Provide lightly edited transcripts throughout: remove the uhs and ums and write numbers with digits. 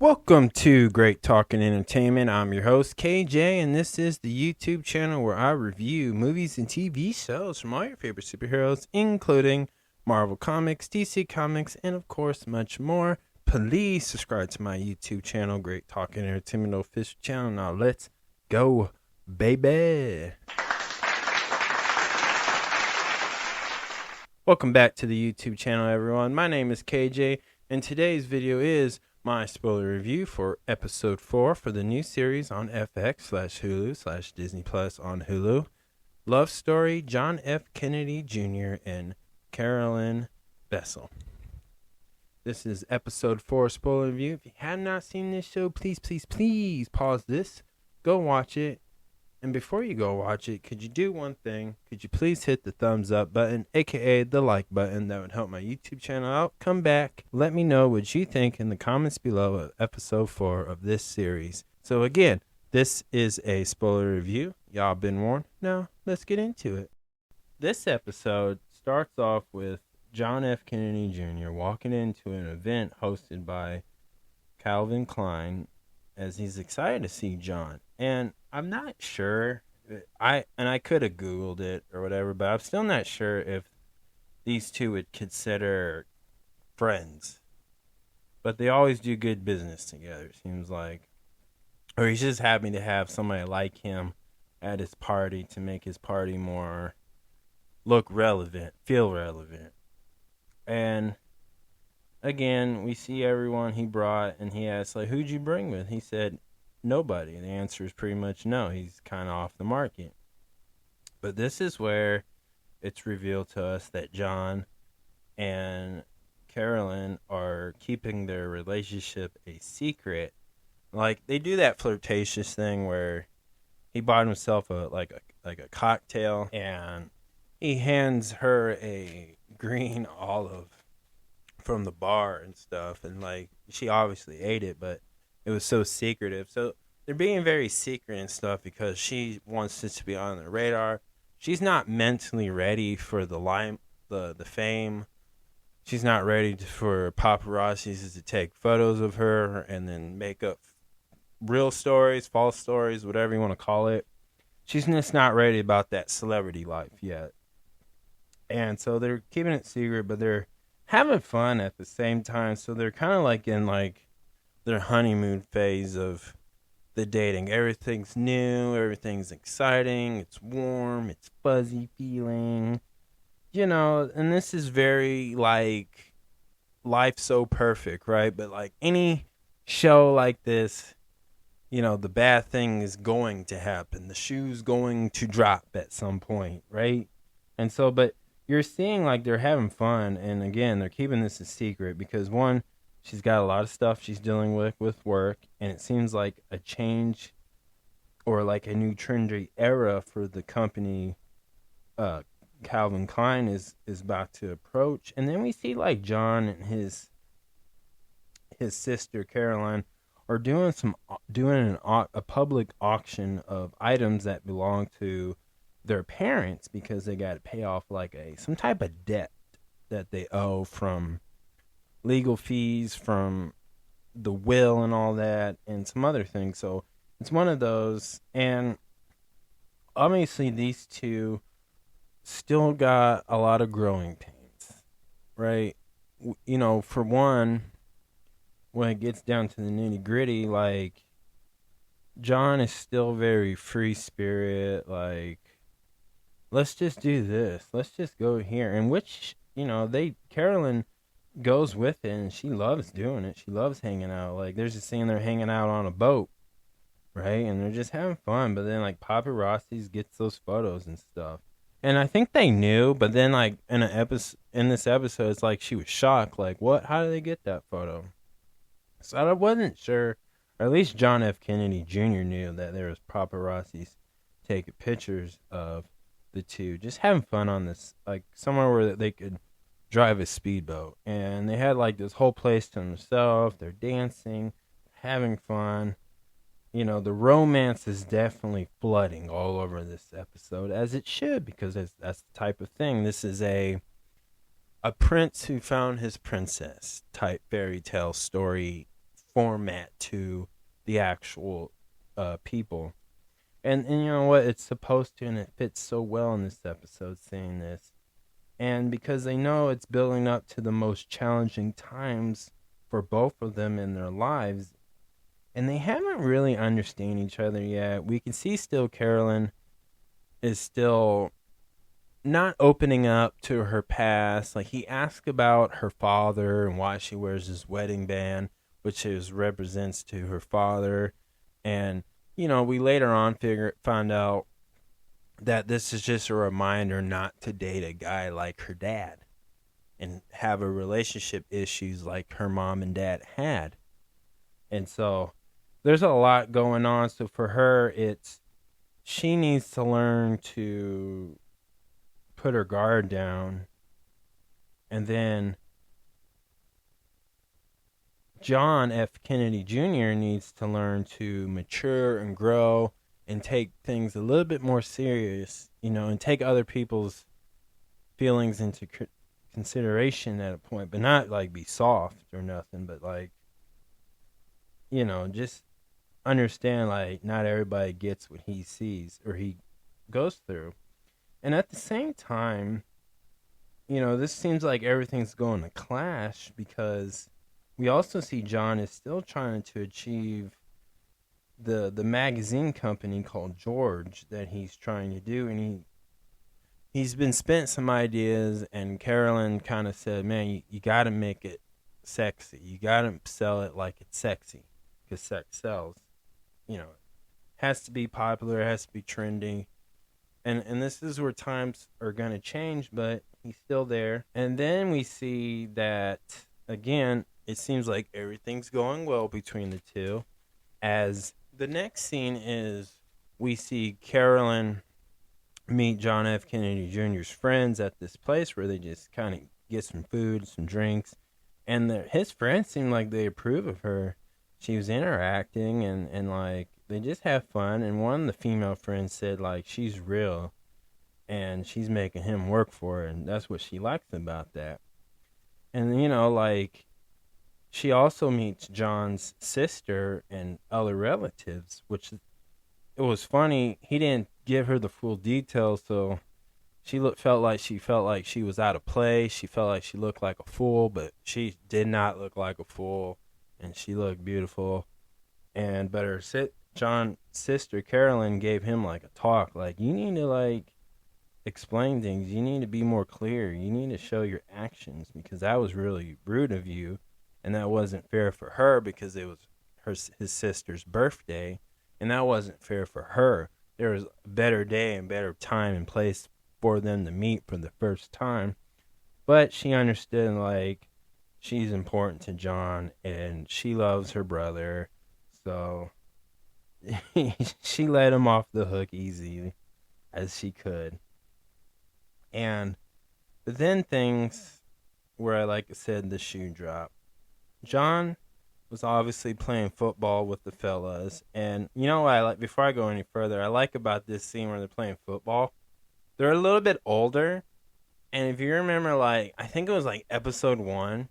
Welcome to Great Talking Entertainment. I'm your host, KJ, and this is the YouTube channel where I review movies and TV shows from all your favorite superheroes, including Marvel Comics, DC Comics, and of course, much more. Please subscribe to my YouTube channel, Great Talking Entertainment official channel. Now let's go, baby. Welcome back to the YouTube channel, everyone. My name is KJ, and today's video is my spoiler review for episode 4 for the new series on FX/Hulu/Disney Plus on Hulu. Love Story, John F. Kennedy Jr. and Carolyn Bessette. This is episode 4 spoiler review. If you have not seen this show, please pause this. Go watch it. And before you go watch it, could you do one thing? Could you please hit the thumbs up button, aka the like button? That would help my YouTube channel out. Come back. Let me know what you think in the comments below of episode 4 of this series. So again, this is a spoiler review. Y'all been warned. Now, let's get into it. This episode starts off with John F. Kennedy Jr. walking into an event hosted by Calvin Klein as he's excited to see John. And I'm not sure, I could have Googled it or whatever, but I'm still not sure if these two would consider friends. But they always do good business together, it seems like. Or he's just happy to have somebody like him at his party to make his party more look relevant, feel relevant. And again, we see everyone he brought, and he asks, like, who'd you bring with? He said, nobody. The answer is pretty much no. He's kind of off the market. But this is where it's revealed to us that John and Carolyn are keeping their relationship a secret. Like, they do that flirtatious thing where he bought himself a cocktail, and he hands her a green olive from the bar and stuff, and like she obviously ate it, but it was so secretive. So they're being very secret and stuff because she wants this to be on the radar. She's not mentally ready for the fame. She's not ready for paparazzis to take photos of her and then make up real stories, false stories, whatever you want to call it. She's just not ready about that celebrity life yet. And so they're keeping it secret, but they're having fun at the same time. So they're kind of like in like their honeymoon phase of the dating. Everything's new, everything's exciting, it's warm, it's fuzzy feeling, you know. And this is very like Life So Perfect, right? But like any show like this, you know, the bad thing is going to happen. The shoe's going to drop at some point, right? And so, but you're seeing like they're having fun, and again, they're keeping this a secret because one, she's got a lot of stuff she's dealing with work, and it seems like a change or like a new trendy era for the company Calvin Klein is about to approach. And then we see like John and his sister Caroline are doing a public auction of items that belong to their parents because they got to pay off like some type of debt that they owe from legal fees, from the will and all that, and some other things. So it's one of those, and obviously these two still got a lot of growing pains, right? You know, for one, when it gets down to the nitty gritty, like John is still very free spirit, like, let's just do this, let's just go here, and which, you know, Carolyn goes with it, and she loves doing it. She loves hanging out. Like, there's a scene they're hanging out on a boat, right? And they're just having fun. But then, like, paparazzis gets those photos and stuff. And I think they knew, but then, like, in this episode, it's like she was shocked. Like, what? How did they get that photo? So I wasn't sure. Or at least John F. Kennedy Jr. knew that there was paparazzis taking pictures of the two, just having fun on this, like, somewhere where they could drive a speedboat, and they had like this whole place to themselves. They're dancing, having fun. You know, the romance is definitely flooding all over this episode, as it should, because that's the type of thing. This is a prince who found his princess type fairy tale story format to the actual people. And you know what? It's supposed to, and it fits so well in this episode saying this. And because they know it's building up to the most challenging times for both of them in their lives, and they haven't really understand each other yet. We can see still Carolyn is still not opening up to her past. Like, he asked about her father and why she wears this wedding band, which represents to her father. And, you know, we later on find out that this is just a reminder not to date a guy like her dad and have a relationship issues like her mom and dad had. And so there's a lot going on. So for her, she needs to learn to put her guard down. And then John F. Kennedy Jr. needs to learn to mature and grow and take things a little bit more serious, you know, and take other people's feelings into consideration at a point, but not like be soft or nothing, but like, you know, just understand like not everybody gets what he sees or he goes through. And at the same time, you know, this seems like everything's going to clash because we also see John is still trying to achieve the magazine company called George that he's trying to do, and he's been spent some ideas, and Carolyn kind of said, man, you got to make it sexy. You got to sell it like it's sexy because sex sells. You know, it has to be popular, it has to be trendy. And this is where times are going to change, but he's still there. And then we see that, again, it seems like everything's going well between the two. As the next scene is, we see Carolyn meet John F. Kennedy Jr.'s friends at this place where they just kind of get some food, some drinks. And his friends seem like they approve of her. She was interacting and like, they just have fun. And one of the female friends said, like, she's real and she's making him work for her. And that's what she likes about that. And, you know, like, she also meets John's sister and other relatives, which it was funny. He didn't give her the full details, so she felt like she was out of place. She felt like she looked like a fool, but she did not look like a fool, and she looked beautiful. But her John's sister Carolyn gave him like a talk, like, you need to like explain things. You need to be more clear. You need to show your actions because that was really rude of you. And that wasn't fair for her because it was his sister's birthday. And that wasn't fair for her. There was a better day and better time and place for them to meet for the first time. But she understood, like, she's important to John and she loves her brother. So she let him off the hook easy as she could. But then things where, like I said, the shoe dropped. John was obviously playing football with the fellas. And you know what I like, before I go any further, I like about this scene where they're playing football. They're a little bit older. And if you remember, like, I think it was like episode 1,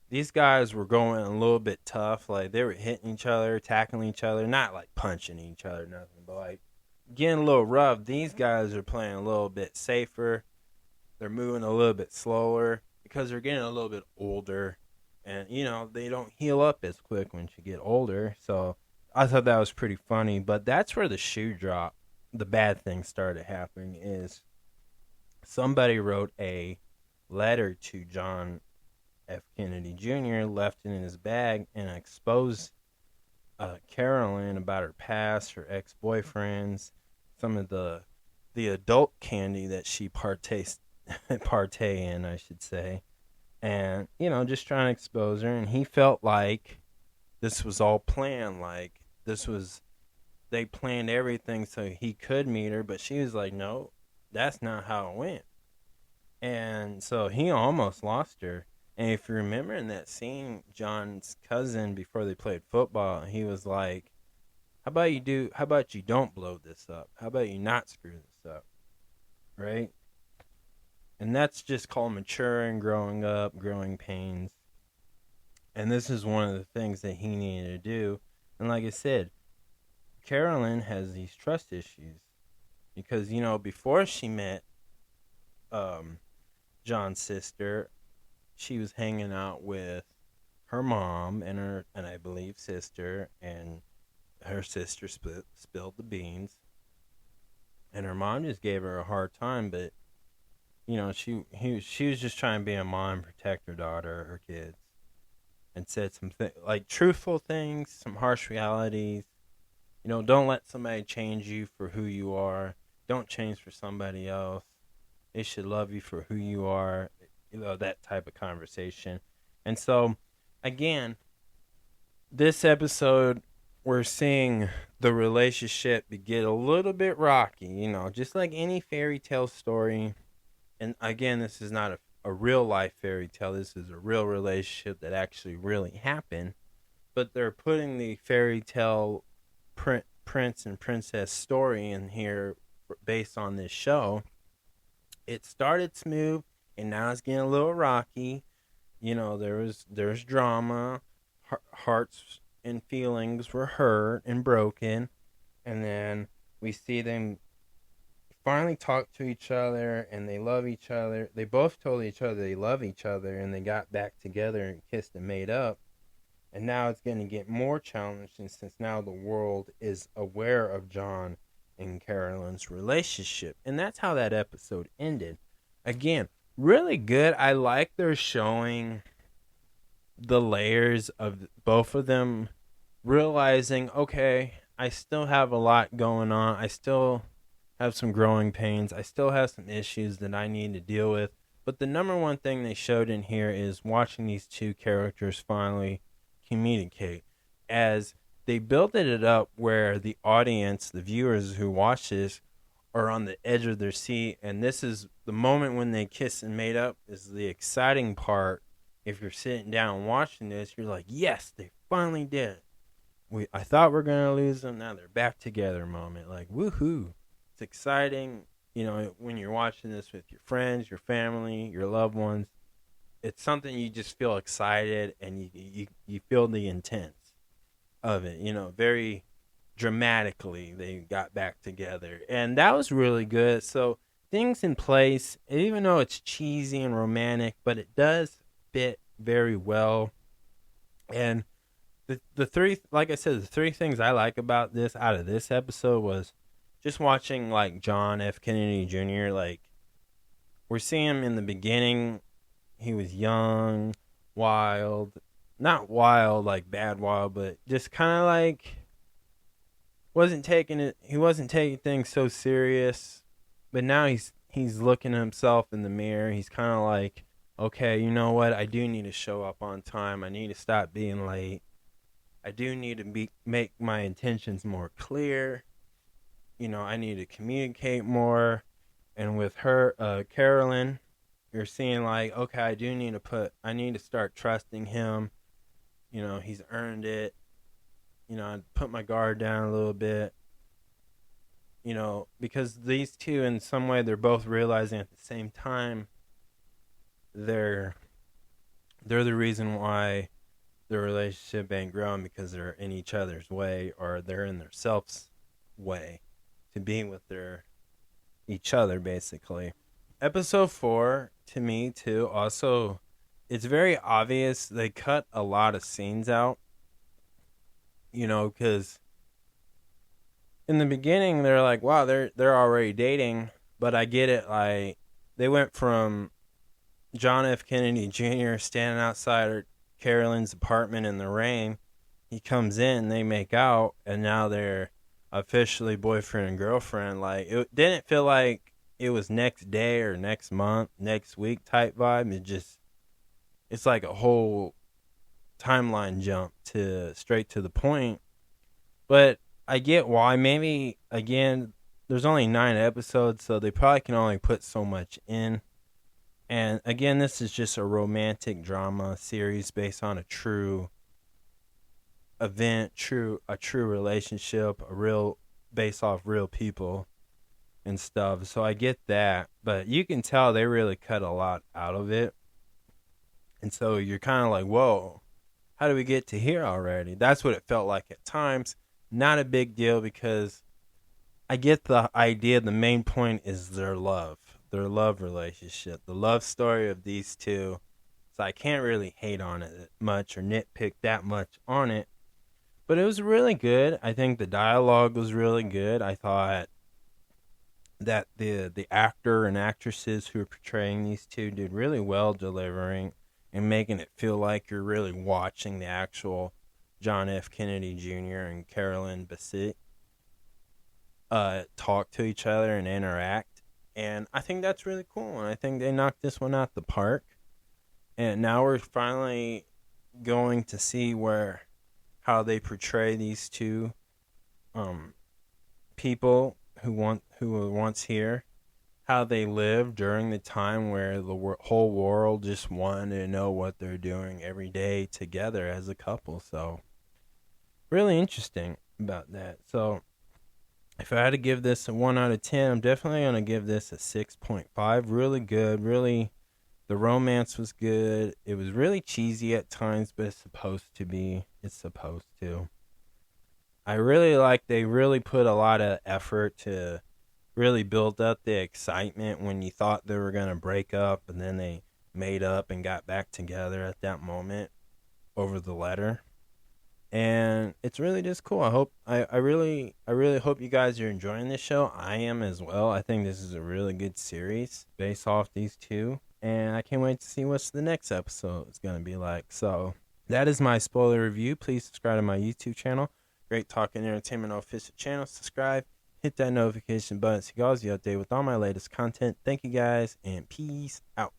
these guys were going a little bit tough. Like, they were hitting each other, tackling each other, not like punching each other, nothing, but like getting a little rough. These guys are playing a little bit safer. They're moving a little bit slower because they're getting a little bit older. And, you know, they don't heal up as quick when you get older. So I thought that was pretty funny. But that's where the shoe drop, the bad thing started happening, is somebody wrote a letter to John F. Kennedy Jr., left it in his bag, and exposed Carolyn about her past, her ex-boyfriends, some of the adult candy that she partay in, I should say. And, you know, just trying to expose her. And he felt like this was all planned. Like, they planned everything so he could meet her. But she was like, no, that's not how it went. And so he almost lost her. And if you remember in that scene, John's cousin, before they played football, he was like, how about you don't blow this up? How about you not screw this up? Right? And that's just called maturing, growing up, growing pains. And this is one of the things that he needed to do. And like I said, Carolyn has these trust issues because, before she met um, John's sister, she was hanging out with her mom and I believe sister, and her sister spilled the beans, and her mom just gave her a hard time. But she was just trying to be a mom and protect her daughter, her kids, and said some like truthful things, some harsh realities. Don't let somebody change you for who you are. Don't change for somebody else. They should love you for who you are. That type of conversation. And so, again, this episode, we're seeing the relationship get a little bit rocky, just like any fairy tale story. And again, this is not a real life fairy tale. This is a real relationship that actually really happened. But they're putting the fairy tale prince and princess story in here based on this show. It started smooth, and now it's getting a little rocky. There's drama, hearts and feelings were hurt and broken, and then we see them finally talk to each other, and they love each other. They both told each other they love each other, and they got back together and kissed and made up. And now it's going to get more challenging since now the world is aware of John and Carolyn's relationship. And that's how that episode ended. Again, really good. I like they're showing the layers of both of them realizing, okay, I still have a lot going on. I still have some growing pains. I still have some issues that I need to deal with. But the number one thing they showed in here is watching these two characters finally communicate, as they built it up where the audience, the viewers who watch this, are on the edge of their seat, and this is the moment when they kiss and made up is the exciting part. If you're sitting down watching this, you're like, yes, they finally did it. I thought we were going to lose them, now they're back together moment. Like, woohoo. It's exciting, when you're watching this with your friends, your family, your loved ones. It's something you just feel excited, and you feel the intent of it. Very dramatically they got back together, and that was really good. So things in place, even though it's cheesy and romantic, but it does fit very well. And the three, like I said, the three things I like about this out of this episode was just watching like John F. Kennedy Jr. Like, we're seeing him in the beginning. He was young, wild, not wild like bad wild, but just kind of like he wasn't taking things so serious. But now he's looking at himself in the mirror. He's kind of like, okay, you know what? I do need to show up on time. I need to stop being late. I do need to make my intentions more clear. I need to communicate more. And with her, Carolyn, you're seeing like, okay, I need to start trusting him. He's earned it. I put my guard down a little bit. Because these two, in some way, they're both realizing at the same time they're the reason why the relationship ain't growing, because they're in each other's way, or they're in their self's way to being with each other, basically. Episode 4, to me, too, also, it's very obvious they cut a lot of scenes out, because in the beginning, they're like, wow, they're already dating, but I get it, like, they went from John F. Kennedy Jr. standing outside Carolyn's apartment in the rain, he comes in, they make out, and now they're officially boyfriend and girlfriend. Like, it didn't feel like it was next day or next month, next week type vibe. It's like a whole timeline jump straight to the point. But I get why. Maybe, again, there's only 9 episodes, so they probably can only put so much in. And again, this is just a romantic drama series based on a true event, a true relationship, based off real people and stuff. So I get that, but you can tell they really cut a lot out of it. And so you're kind of like, whoa, how do we get to here already? That's what it felt like at times. Not a big deal because I get the idea. The main point is their love relationship, the love story of these two. So I can't really hate on it much or nitpick that much on it. But it was really good. I think the dialogue was really good. I thought that the actor and actresses who are portraying these two did really well delivering and making it feel like you're really watching the actual John F. Kennedy Jr. and Carolyn Bessette talk to each other and interact. And I think that's really cool. And I think they knocked this one out the park. And now we're finally going to see how they portray these two people who were once here, how they lived during the time where the whole world just wanted to know what they're doing every day together as a couple. So really interesting about that. So if I had to give this a 1 out of 10, I'm definitely going to give this a 6.5. Really good. Really, the romance was good. It was really cheesy at times, but it's supposed to be. It's supposed to. I really like they really put a lot of effort to really build up the excitement when you thought they were going to break up, and then they made up and got back together at that moment over the letter. And it's really just cool. I really hope you guys are enjoying this show. I am as well. I think this is a really good series based off these two. And I can't wait to see what's the next episode is going to be like. So that is my spoiler review. Please subscribe to my YouTube channel. Great Talking Entertainment official channel. Subscribe. Hit that notification button so you guys be updated with all my latest content. Thank you guys and peace out.